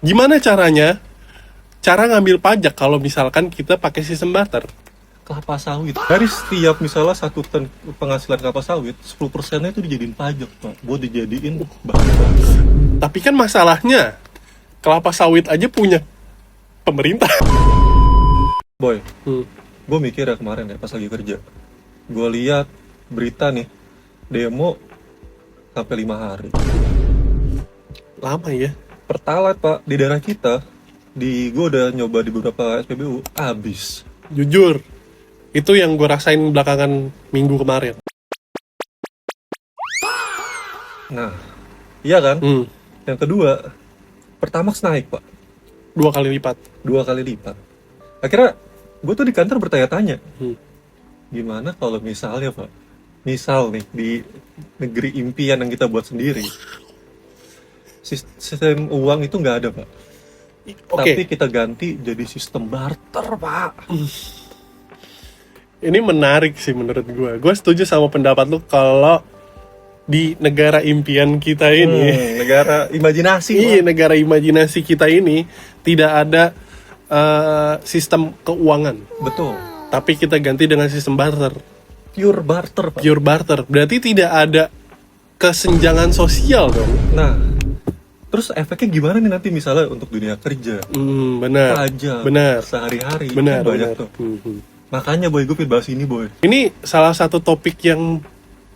Gimana caranya? Cara ngambil pajak kalau misalkan kita pakai sistem barter. Kelapa sawit. Dari setiap misalnya 1 ton penghasilan kelapa sawit, 10%-nya itu dijadiin pajak, Pak. Buat dijadiin bahan bakar. Tapi kan masalahnya, kelapa sawit aja punya pemerintah. Boy, gue mikir ya kemarin ya pas lagi kerja. Gue lihat berita nih, demo sampai 5 hari. Lama ya? Pertalite, Pak, di daerah kita, gue udah nyoba di beberapa SPBU, habis. Jujur, itu yang gue rasain belakangan minggu kemarin. Nah, iya kan? Hmm, Yang kedua, Pertamax naik, Pak. 2 kali lipat. 2 kali lipat. Akhirnya, gue tuh di kantor bertanya-tanya, Hmm. gimana kalau misalnya, Pak, misal nih, di negeri impian yang kita buat sendiri, sistem uang itu nggak ada, Pak. Oke, Tapi kita ganti jadi sistem barter, Pak. ini menarik sih menurut gue. Gue setuju sama pendapat lu kalau di negara impian kita ini, Negara imajinasi, iya, Pak. negara imajinasi kita ini tidak ada sistem keuangan, Betul. tapi kita ganti dengan sistem barter, Pure barter, Pak. pure barter. Berarti tidak ada kesenjangan sosial dong. Nah, terus efeknya gimana nih nanti misalnya untuk dunia kerja, Benar, pajak, benar, sehari-hari, benar, kan banyak benar. tuh. Makanya, Boy, gue pengen bahas ini, Boy. Ini salah satu topik yang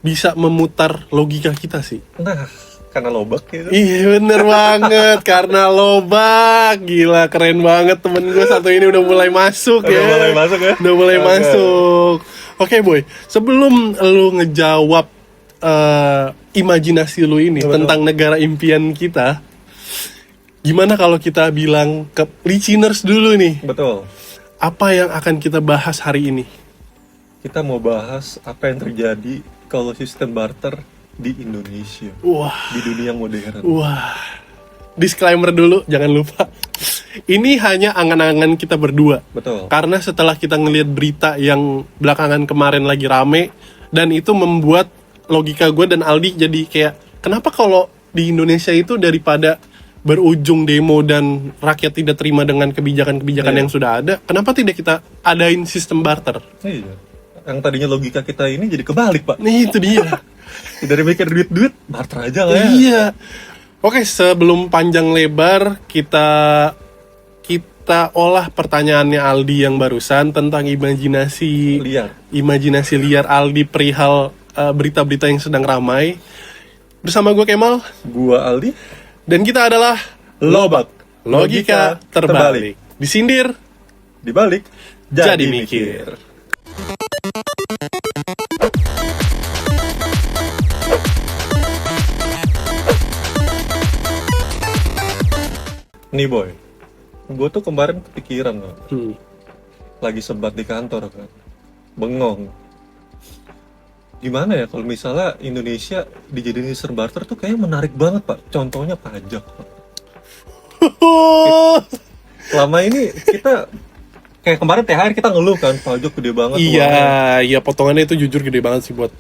bisa memutar logika kita sih. Nah, karena lobak ya. Iya bener banget, karena lobak. Gila, keren banget temen gue satu ini udah mulai masuk Udah ya. mulai masuk ya? Udah mulai Oke. masuk. Oke boy, sebelum lu ngejawab imajinasi lu ini Betul. tentang negara impian kita, gimana kalau kita bilang ke listeners dulu nih, Betul. apa yang akan kita bahas hari ini? Kita mau bahas apa yang terjadi kalau sistem barter di Indonesia, Wah, di dunia modern. wah. Disclaimer dulu, jangan lupa. Ini hanya angan-angan kita berdua. Betul. Karena setelah kita ngelihat berita yang belakangan kemarin lagi rame, dan itu membuat logika gue dan Aldi jadi kayak, kenapa kalau di Indonesia itu daripada berujung demo dan rakyat tidak terima dengan kebijakan-kebijakan Iya. yang sudah ada, kenapa tidak kita adain sistem barter? Iya. Yang tadinya logika kita ini jadi kebalik, Pak. Nih itu dia. Dari mikir duit-duit, barter aja lah ya. Iya. Oke, sebelum panjang lebar kita olah pertanyaannya Aldi yang barusan tentang imajinasi liar Aldi perihal berita-berita yang sedang ramai. Bersama gue Kemal, Gua Aldi, dan kita adalah Lobak. Logika Terbalik. Disindir, Dibalik, jadi mikir. Nih, Boy. Gue tuh kemarin kepikiran loh. Hmm. Lagi sebat di kantor kan. Bengong. Gimana ya kalau misalnya Indonesia dijadiin sistem barter tuh kayaknya menarik banget, Pak. Contohnya pajak, Pak. Selama ini kita kayak kemarin THR kita ngeluh kan, pajak gede banget. Iya, potongannya itu jujur gede banget sih buat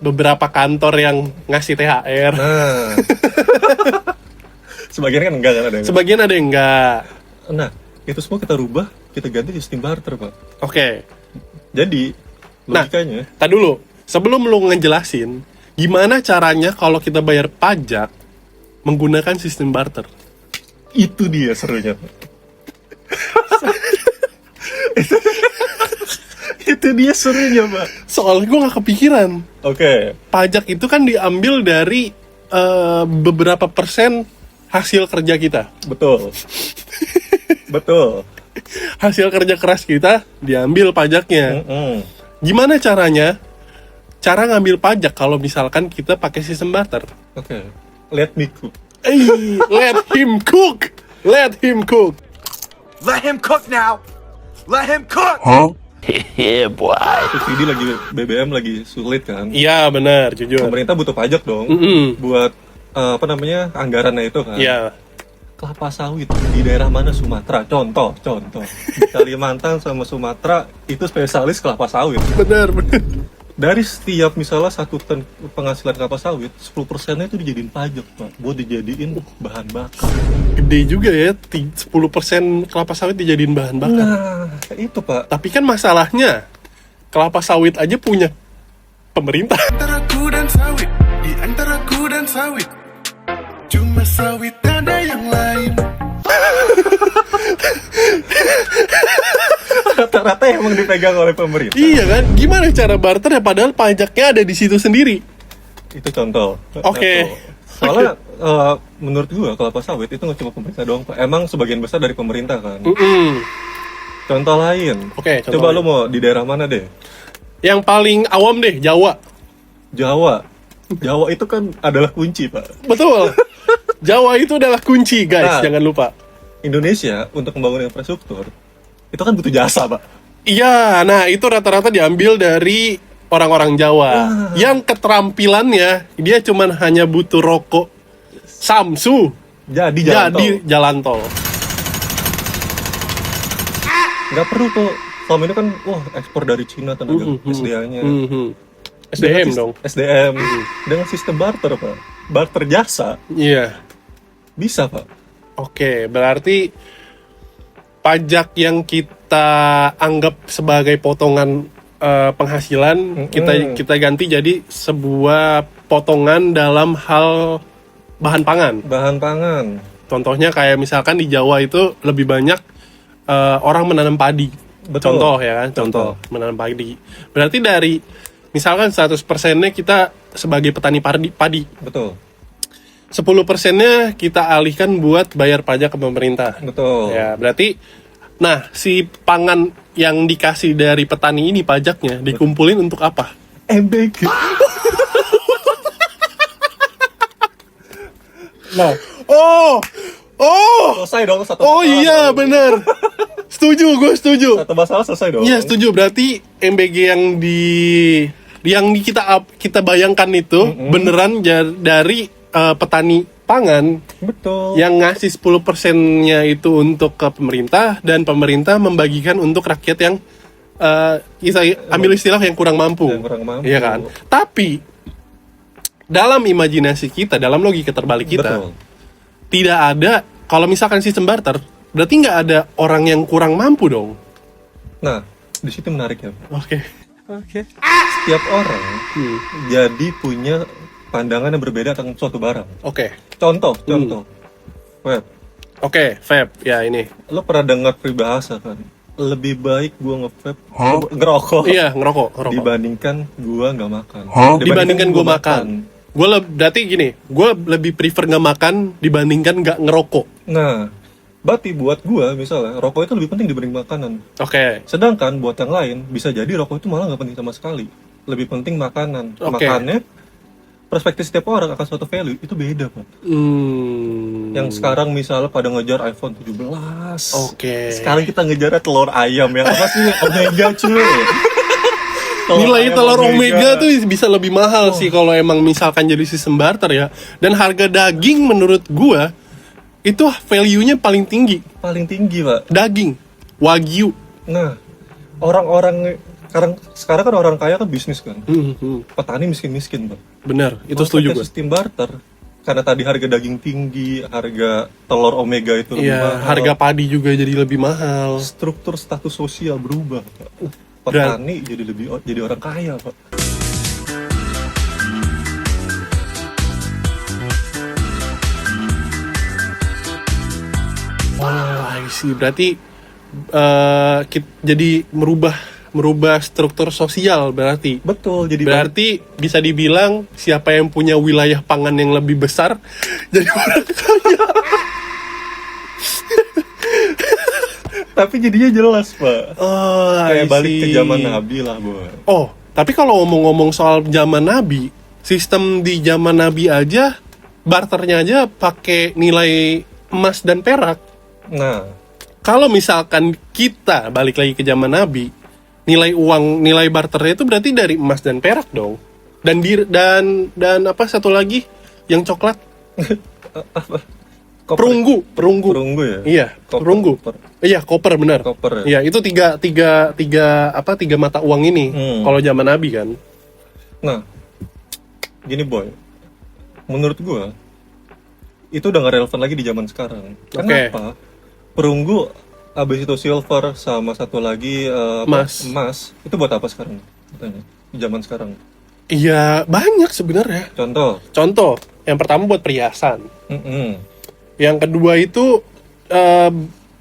beberapa kantor yang ngasih THR. Nah. Sebagian kan enggak kan ada yang. Sebagian ada yang enggak. Nah, itu semua kita rubah, kita ganti sistem barter, Pak. Oke. Jadi, logikanya, Tadi dulu, sebelum lu ngejelasin gimana caranya kalau kita bayar pajak menggunakan sistem barter. itu dia serunya. Itu dia serunya, Pak. Soalnya gue gak kepikiran. Oke. Pajak itu kan diambil dari beberapa persen hasil kerja kita. Betul. Betul. Hasil kerja keras kita diambil pajaknya. Gimana caranya? Cara ngambil pajak kalau misalkan kita pakai sistem barter. Oke. Let me cook. Let him cook. Let him cook. Let him cook now. Let him cook. Subsidi lagi, BBM lagi sulit kan. Iya benar, jujur. Pemerintah butuh pajak dong. Buat anggarannya itu kan. Iya. Kelapa sawit di daerah mana Sumatera? Contoh. Di Kalimantan sama Sumatera itu spesialis kelapa sawit. Benar. Dari setiap misalnya 1 ton penghasilan kelapa sawit, 10%-nya itu dijadiin pajak, Pak. Buat dijadiin bahan bakar. Gede juga ya, 10% kelapa sawit dijadiin bahan bakar. Nah, itu, Pak. Tapi kan masalahnya, kelapa sawit aja punya pemerintah. Antara ku dan sawit, di antara ku dan sawit, cuma sawit ada yang lain. Rata-rata emang dipegang oleh pemerintah. Iya kan? Gimana cara barter ya padahal pajaknya ada di situ sendiri? Itu contoh. Oke. Soalnya menurut gua kelapa sawit itu nggak cuma pemerintah doang, Pak. Emang sebagian besar dari pemerintah kan. Contoh lain. Oke, contoh Coba lain. lu mau di daerah mana deh? Yang paling awam deh, Jawa. Jawa. Jawa itu kan adalah kunci, Pak. Betul. Jawa itu adalah kunci, guys. Nah. Jangan lupa. Indonesia untuk membangun infrastruktur itu kan butuh jasa, Pak. Iya, nah itu rata-rata diambil dari orang-orang Jawa yang keterampilannya dia cuman hanya butuh rokok Samsu Jadi jalan jadi tol. jalan tol. Nggak perlu tuh. Selama ini kan, wah, ekspor dari Cina tenaga SDA-nya. SDM dong. SDM. Dengan sistem barter, Pak. Barter jasa Iya. bisa, Pak. Oke, berarti pajak yang kita anggap sebagai potongan penghasilan kita ganti jadi sebuah potongan dalam hal bahan pangan. Bahan pangan. Contohnya kayak misalkan di Jawa itu lebih banyak orang menanam padi. Betul. Contoh ya kan, contoh menanam padi. Berarti dari misalkan 100%-nya kita sebagai petani padi. Betul. 10%-nya kita alihkan buat bayar pajak ke pemerintah. Betul. Ya, berarti nah, si pangan yang dikasih dari petani ini pajaknya dikumpulin untuk apa? MBG. Nah, oh, Selesai dong satu oh masalah iya dong. bener. Setuju, gue setuju. Satu masalah selesai dong. Iya setuju. Berarti MBG yang kita bayangkan itu beneran dari petani pangan Betul. yang ngasih 10%-nya itu untuk ke pemerintah dan pemerintah membagikan untuk rakyat yang kita ambil istilah yang kurang mampu. Yang kurang mampu. Iya kan? Tapi dalam imajinasi kita, dalam logika terbalik kita, Betul. tidak ada kalau misalkan sistem barter, berarti nggak ada orang yang kurang mampu dong. Nah, di situ menarik ya. Oke. Setiap orang jadi punya pandangan yang berbeda tentang suatu barang. Oke. Contoh. Web, Oke, vape. Ya ini. lo pernah dengar peribahasa kan? Lebih baik gua nge-vape, ngerokok, Iya, ngerokok. dibandingkan gua nggak makan. Dibandingkan gue makan. Berarti gini, gue lebih prefer nggak makan dibandingkan nggak ngerokok. Nah, berarti buat gua misalnya rokok itu lebih penting dibanding makanan. Oke. Sedangkan buat yang lain bisa jadi rokok itu malah nggak penting sama sekali. Lebih penting makanan. Oke. Makannya perspektif setiap orang akan suatu value itu beda, Pak. Yang sekarang misalnya pada ngejar iPhone 17. Oke. Sekarang kita ngejar telur ayam yang apa sih? Omega cuy. Nilai telur omega tuh bisa lebih mahal sih kalau emang misalkan jadi sistem barter ya. Dan harga daging menurut gua itu value-nya paling tinggi. paling tinggi, Pak. Daging Wagyu. Nah, orang-orang sekarang kan orang kaya kan bisnis kan. Petani miskin-miskin, Pak. Bener, itu Kalau setuju pakai gue. sistem barter karena tadi harga daging tinggi, harga telur omega itu lebih Iya, mahal. harga padi juga jadi lebih mahal. Struktur status sosial berubah, Pak. Petani jadi orang kaya, Pak. Oh, I see. Berarti jadi merubah struktur sosial berarti. Betul, jadi Berarti bisa dibilang siapa yang punya wilayah pangan yang lebih besar jadi orang kaya. tapi jadinya jelas, Pak. Oh, I Kayak balik ke see. zaman Nabi lah, Boy. Oh, tapi kalau ngomong-ngomong soal zaman Nabi, sistem di zaman Nabi aja barternya aja pakai nilai emas dan perak. Nah, Kalau misalkan kita balik lagi ke zaman Nabi, nilai barternya itu berarti dari emas dan perak dong. Dan apa satu lagi yang coklat? koper. Perunggu. Perunggu ya? Iya, Koper, perunggu. koper. Iya, koper benar. Koper Iya, ya? itu tiga mata uang ini. Kalau zaman Nabi kan. Nah, gini boy, menurut gua itu udah gak relevan lagi di zaman sekarang. Kenapa? Perunggu abis itu silver sama satu lagi emas itu buat apa sekarang? Katanya di zaman sekarang. Iya, banyak sebenarnya. Contoh, Yang pertama buat perhiasan. mm-mm. Yang kedua itu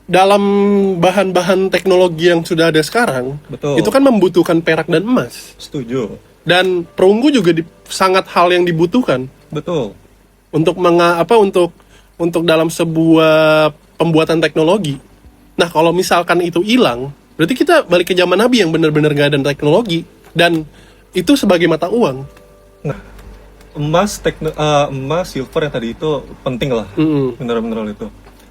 dalam bahan-bahan teknologi yang sudah ada sekarang, Betul. itu kan membutuhkan perak dan emas. Setuju. Dan perunggu juga sangat hal yang dibutuhkan Betul. untuk untuk dalam sebuah pembuatan teknologi. Nah, kalau misalkan itu hilang, berarti kita balik ke zaman Nabi yang benar-benar nggak ada teknologi, dan itu sebagai mata uang. Nah, emas, silver yang tadi itu penting lah, mineral-mineral itu.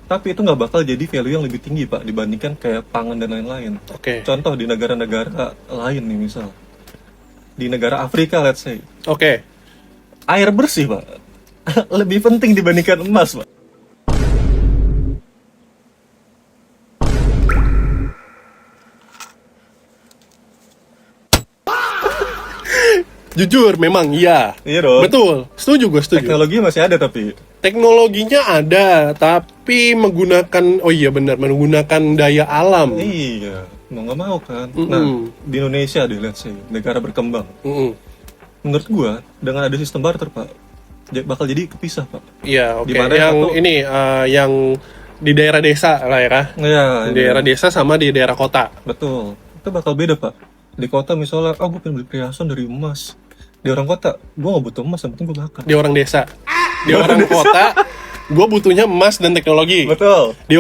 Tapi itu nggak bakal jadi value yang lebih tinggi pak dibandingkan kayak pangan dan lain-lain. Oke. Contoh di negara-negara lain nih misal, di negara Afrika let's say, Oke. air bersih pak lebih penting dibandingkan emas pak. Jujur, memang iya. Iya dong. Betul. Setuju, gue setuju. Teknologi masih ada tapi. Teknologinya ada, tapi menggunakan daya alam. Iya, mau nggak mau kan. Nah, di Indonesia deh, let's say, negara berkembang. Menurut gua, dengan ada sistem barter, Pak, bakal jadi kepisah, Pak. Iya, oke. Dimana Yang di daerah desa lah ya, kah? Iya. Di daerah desa sama di daerah kota. Betul. Itu bakal beda, Pak. Di kota misalnya, gue pengen beli perhiasan dari emas. Di orang kota, gue gak butuh emas, yang penting gue makan. Di orang desa. Di orang kota, gue butuhnya emas dan teknologi. Betul. Di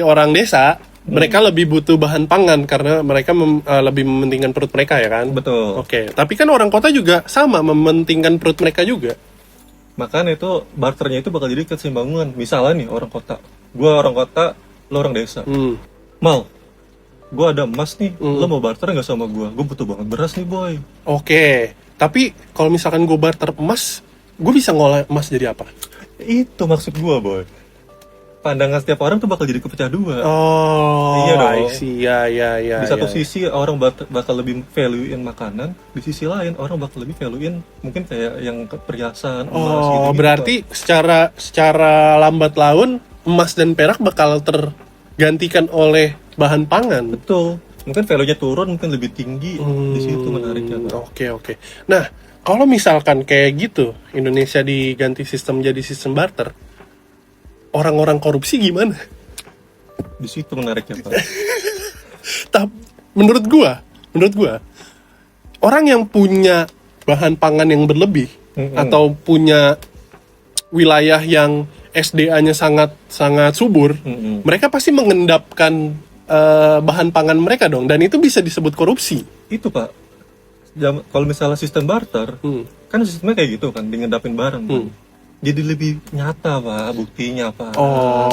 orang desa, mereka lebih butuh bahan pangan karena mereka lebih mementingkan perut mereka ya kan. Betul. Oke, tapi kan orang kota juga sama mementingkan perut mereka juga. Makanya itu barternya itu bakal jadi keseimbangan. Misalnya nih orang kota, gue orang kota, lo orang desa. Mal, gue ada emas nih, lo mau barter nggak sama gue? Gue butuh banget beras nih boy. Oke, tapi kalau misalkan gue barter emas, gue bisa ngolah emas jadi apa? Itu maksud gue boy. Pandangan setiap orang tuh bakal jadi kepecah dua. Oh, iya dong. I see. Ya. Di satu sisi orang bakal lebih value-in makanan, di sisi lain orang bakal lebih value-in mungkin kayak yang perhiasan, emas gitu. Berarti secara lambat laun emas dan perak bakal tergantikan oleh bahan pangan. Betul. Mungkin value-nya turun, mungkin lebih tinggi. Di situ menariknya. Oke. Nah, kalau misalkan kayak gitu, Indonesia diganti sistem jadi sistem barter, orang-orang korupsi gimana? Di situ menariknya, Pak. Menurut gua, orang yang punya bahan pangan yang berlebih atau punya wilayah yang SDA-nya sangat subur, mereka pasti mengendapkan bahan pangan mereka dong, dan itu bisa disebut korupsi. Itu Pak, kalau misalnya sistem barter, kan sistemnya kayak gitu kan, ngendapin barang. Jadi lebih nyata Pak, buktinya Pak.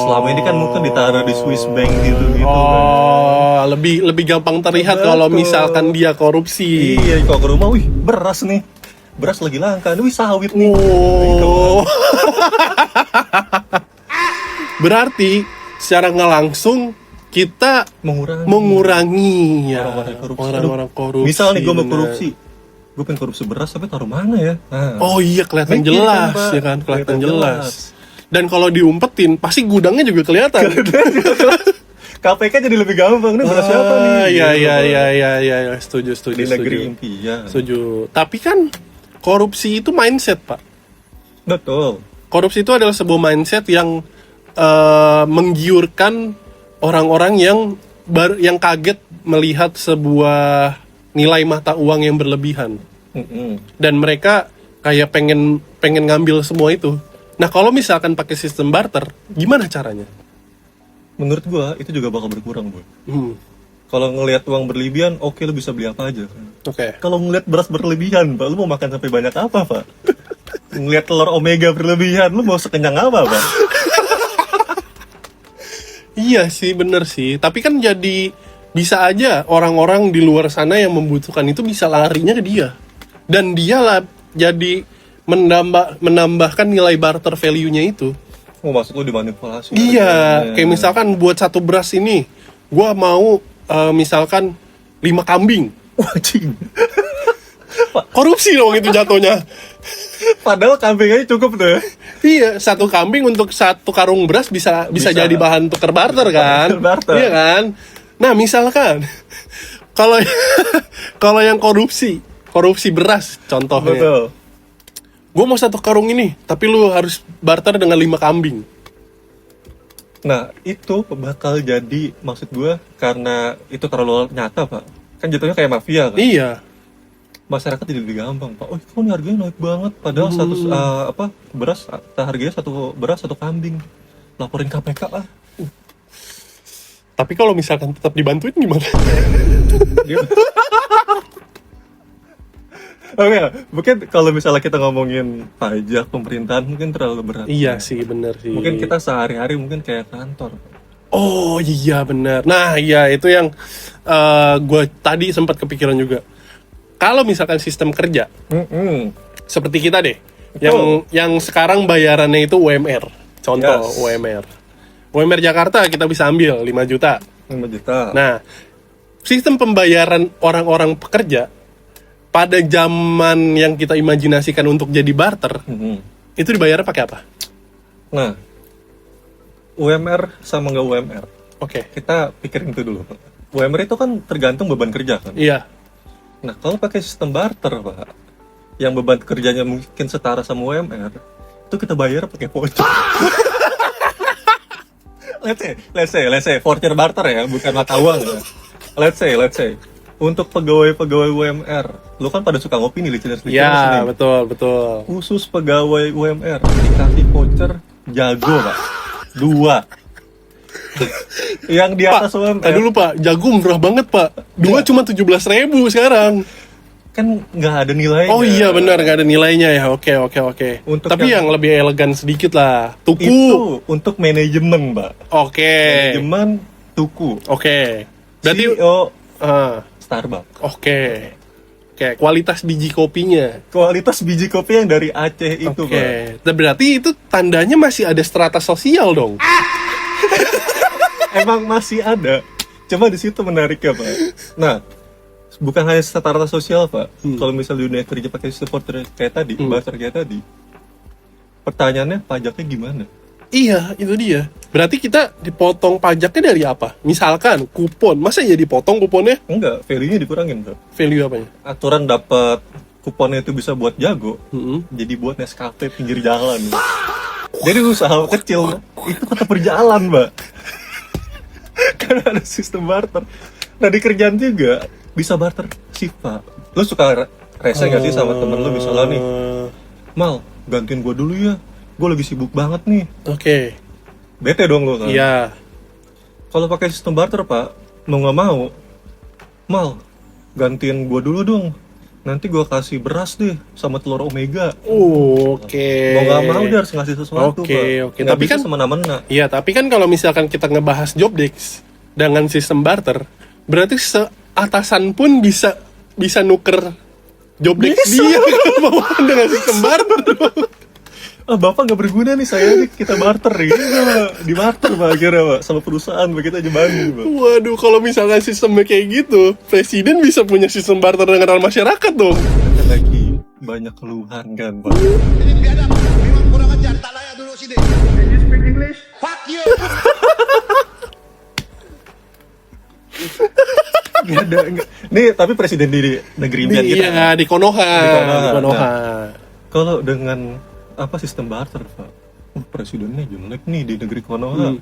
Selama ini kan mungkin ditaruh di Swiss Bank gitu kan. Lebih gampang terlihat kalau misalkan dia korupsi. Iya, kalau ke rumah, wih beras nih, beras lagi langka, wih sawit nih. Berarti secara nggak langsung kita mengurangi orang-orang korupsi. Misal nih gue mau korupsi, gue pengen korupsi beras, tapi taruh mana ya? Nah, iya, kelihatan jelas kan, ya kan, kelihatan jelas. Dan kalau diumpetin, pasti gudangnya juga kelihatan. KPK jadi lebih gampang nih, beras siapa nih? Iya, setuju. Di negeri impian. Setuju. Tapi kan korupsi itu mindset, Pak. Betul. Korupsi itu adalah sebuah mindset yang menggiurkan orang-orang yang kaget melihat sebuah nilai mata uang yang berlebihan. Dan mereka kayak pengen ngambil semua itu. Nah, kalau misalkan pakai sistem barter, gimana caranya? Menurut gua itu juga bakal berkurang, Boy. Kalau ngelihat uang berlebihan, oke, lu bisa beli apa aja. Oke. Kalau ngelihat beras berlebihan, Pak, lu mau makan sampai banyak apa, Pak? Ngelihat telur omega berlebihan, lu mau sekenyang apa, Pak? Iya sih, bener sih. Tapi kan jadi bisa aja orang-orang di luar sana yang membutuhkan itu bisa larinya ke dia. Dan dia lah jadi menambahkan nilai barter value-nya itu. Oh, maksud lu dimanipulasi? Iya, kayak misalkan buat satu beras ini, gua mau misalkan 5 kambing. Wajib. Korupsi dong itu jatuhnya. Padahal kambing aja cukup tuh. Iya, satu kambing untuk satu karung beras bisa jadi bahan tukar barter kan? Barter. Iya kan? Nah, misalkan kalau kalau yang korupsi beras contohnya. Betul. Gue mau satu karung ini, tapi lu harus barter dengan 5 kambing. Nah, itu bakal jadi, maksud gue, karena itu terlalu nyata, Pak. Kan jatuhnya kayak mafia, kan? Iya. Masyarakat jadi lebih gampang, Pak. Oh, kok ini harganya naik banget? Padahal beras, harganya satu beras, satu kambing. Laporin KPK, ah. Tapi kalau misalkan tetap dibantuin gimana? Oke, mungkin kalau misalnya kita ngomongin pajak pemerintahan mungkin terlalu berat. Iya sih, bener sih. Mungkin kita sehari-hari mungkin kayak kantor. Oh iya bener. Nah iya itu yang gue tadi sempat kepikiran juga. Kalau misalkan sistem kerja seperti kita deh, yang sekarang bayarannya itu UMR. Contoh Yes. UMR Jakarta kita bisa ambil 5 juta. 5 juta. Nah, sistem pembayaran orang-orang pekerja pada zaman yang kita imajinasikan untuk jadi barter, itu dibayarnya pakai apa? Nah, UMR sama nggak UMR? Oke. Kita pikirin itu dulu, Pak. UMR itu kan tergantung beban kerja, kan? Iya. Nah, kalau pakai sistem barter, Pak, yang beban kerjanya mungkin setara sama UMR, itu kita bayar pakai voucher. Let's say, voucher barter ya, bukan mata uang ya. Let's say, untuk pegawai-pegawai UMR, lu kan pada suka ngopi nih, listeners nih. Iya, betul. Khusus pegawai UMR, dikasih voucher jago, Pak. 2. Yang di atas UMR. Tadi dulu Pak, jago murah banget Pak. 2 cuma 17.000 sekarang. Kan nggak ada nilainya. Oh iya benar, nggak ada nilainya ya. Oke. Untuk Tapi yang lebih elegan sedikit lah. Tuku. Itu untuk manajemen, Mbak. Oke. Manajemen tuku. Oke. Berarti CEO ah, Starbucks. oke. Kualitas biji kopinya. Kualitas biji kopi yang dari Aceh itu, Pak. Oke. Berarti itu tandanya masih ada strata sosial dong. Emang masih ada. Cuma di situ menariknya, Pak. Nah, bukan hanya strata sosial, Pak. Kalau misal di dunia kerja pakai sistem porter kayak tadi, barter kayak tadi, pertanyaannya pajaknya gimana? Iya, itu dia. Berarti kita dipotong pajaknya dari apa? Misalkan kupon, masa ya dipotong kuponnya? Enggak, value-nya dikurangin, Pak. Value apanya? Aturan dapat kuponnya itu bisa buat jago, jadi buat Nescafe pinggir jalan. Jadi usaha kecil itu tetap berjalan, Mbak. Karena ada sistem barter. Nah, di kerjaan juga bisa barter shift, Pak. Lu suka rese gak sih sama temen lu misalnya nih, Mal, gantiin gua dulu ya, gua lagi sibuk banget nih. Oke. Bete dong lu kan. Iya. Kalau pakai sistem barter, Pak, mau nggak mau, Mal, gantiin gua dulu dong. Nanti gua kasih beras deh sama telur omega. Oke. Mau nggak mau dia harus ngasih sesuatu, Pak. Oke. Nggak Tapi bisa kan semena-mena. iya, tapi kan kalau misalkan kita ngebahas job desk dengan sistem barter, berarti seatasan pun bisa nuker job desk Bisa. dia dengan sistem barter. Ah, Bapak nggak berguna nih, saya nih kita barter gitu, Pak. Di barter, Pak, akhirnya, Pak, sama perusahaan, Pak, kita aja banding, Pak. Waduh, kalau misalkan sistemnya kayak gitu, presiden bisa punya sistem barter dengan masyarakat dong. Kan lagi banyak keluhan kan, Pak. Ini biadab, memang kurang ajar, tak layak duduk sini. Can you speak English? Fuck you! Nggak ada, nggak. Nih, tapi presiden di negeri impian kita. Iya, di Konoha. Di Konoha. Kalau dengan apa sistem barter, Pak? Presidennya jelek nih di negeri Konoha.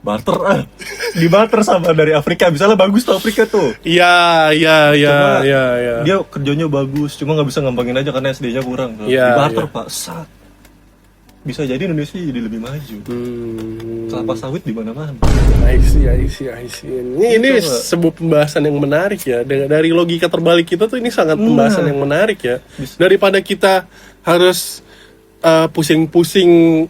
Barter ah. Di barter sama dari Afrika. Misalnya bagus tuh Afrika tuh. Iya. Cuma Iya. dia kerjanya bagus, cuma nggak bisa ngembangin aja karena SD-nya kurang. Kan? Iya, Di barter, iya. Pak. Sat. Bisa jadi Indonesia jadi lebih maju. Kelapa sawit di mana-mana. I see. Ini Gitu, Pak. sebuah pembahasan yang menarik ya. Dari logika terbalik kita tuh ini sangat pembahasan yang menarik ya. Daripada kita harus pusing-pusing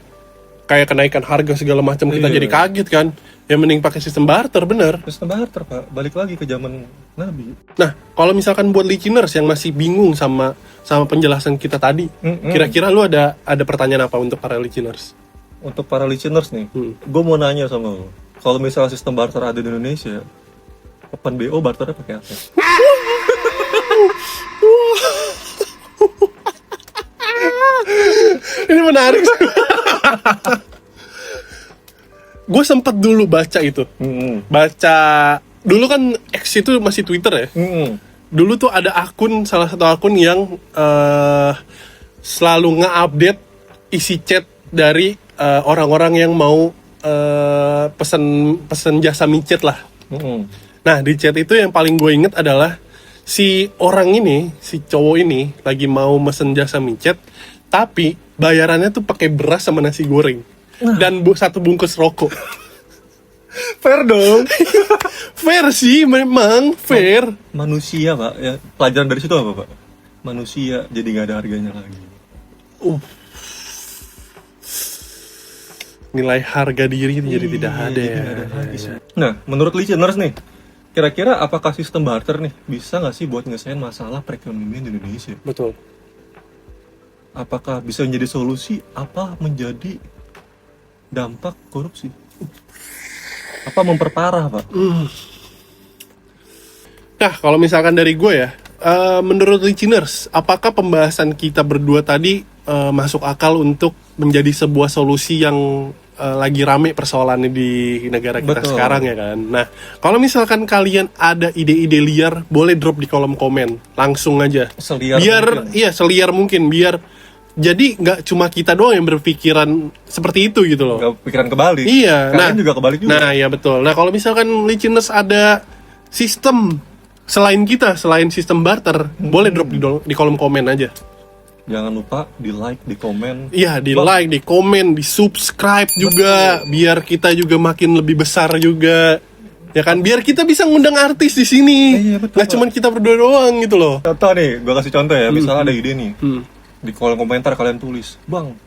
kayak kenaikan harga segala macam, kita Iya. jadi kaget kan. Yang mending pakai sistem barter, bener. Sistem barter, Pak. Balik lagi ke zaman Nabi. Nah, kalau misalkan buat listeners yang masih bingung sama penjelasan kita tadi, kira-kira lu ada pertanyaan apa untuk para listeners? Untuk para listeners nih, gue mau nanya sama lo. Kalau misalnya sistem barter ada di Indonesia, Open BO barternya pakai apa? menarik. Gue sempet dulu baca itu. Baca dulu kan X itu masih Twitter ya. Dulu tuh ada salah satu akun yang selalu nge-update isi chat dari orang-orang yang mau pesen jasa micet lah. Nah, di chat itu yang paling gue inget adalah si orang ini, si cowok ini lagi mau mesen jasa micet, tapi bayarannya tuh pakai beras sama nasi goreng dan satu bungkus rokok. Fair dong. Fair sih, memang fair. Manusia, Pak. Ya, pelajaran dari situ apa, Pak? Manusia jadi nggak ada harganya lagi. Nilai harga diri itu jadi tidak ada ya. Nah, menurut listeners nih, kira-kira apakah sistem barter nih bisa nggak sih buat nyelesain masalah perekonomian di Indonesia? Betul. Apakah bisa menjadi solusi? Apa menjadi dampak korupsi? Apa memperparah, Pak? Nah, kalau misalkan dari gue ya, menurut listeners, apakah pembahasan kita berdua tadi masuk akal untuk menjadi sebuah solusi yang lagi rame persoalannya di negara kita sekarang ya kan? Nah, kalau misalkan kalian ada ide-ide liar, boleh drop di kolom komen, langsung aja. Seliar mungkin, biar jadi nggak cuma kita doang yang berpikiran seperti itu gitu loh. Nggak pikiran kebalik. Iya. Kalian juga kebalik juga. Nah, iya betul. Nah, kalau misalkan listeners ada sistem selain sistem barter, boleh drop di kolom komen aja. Jangan lupa di like, di komen. Iya, di like, di komen, di subscribe juga, biar kita juga makin lebih besar juga. Ya kan, biar kita bisa ngundang artis di sini. Iya, betul, Nggak cuma kita berdua doang gitu loh. Contoh nih, gue kasih contoh ya. Misalnya ada ide nih. Di kolom komentar kalian tulis, "Bang,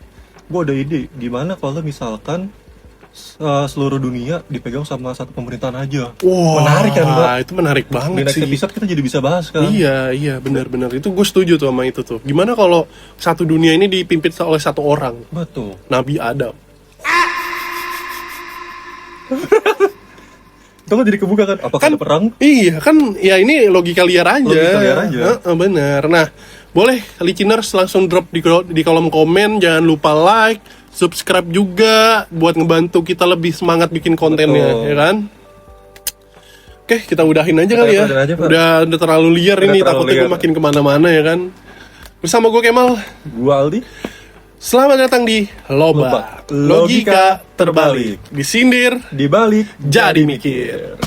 gue ada ide. Gimana kalau misalkan seluruh dunia dipegang sama satu pemerintahan aja?" Wah, menarik kan, Mbak? itu menarik Di banget next sih. episode kita jadi bisa bahas kan. Iya, benar-benar. Itu gue setuju tuh sama itu tuh. Gimana kalau satu dunia ini dipimpin oleh satu orang, Betul. Nabi Adam? Itu kan jadi kebuka kan? Apakah ada perang? Iya kan, ya ini logika liar aja. Logika liar aja. Bener. Nah, boleh listeners langsung drop di kolom komen. Jangan lupa like, subscribe juga buat ngebantu kita lebih semangat bikin kontennya. Betul. Ya kan? Oke, kita udahin aja Kita kali ya. udahin aja, Pak. Udah terlalu liar Udah ini, terlalu takutnya gue liar. makin kemana-mana ya kan. Bersama gue Kemal. Gua Aldi. Selamat datang di Loba. Loba. Logika terbalik. Disindir, Di balik jadi mikir.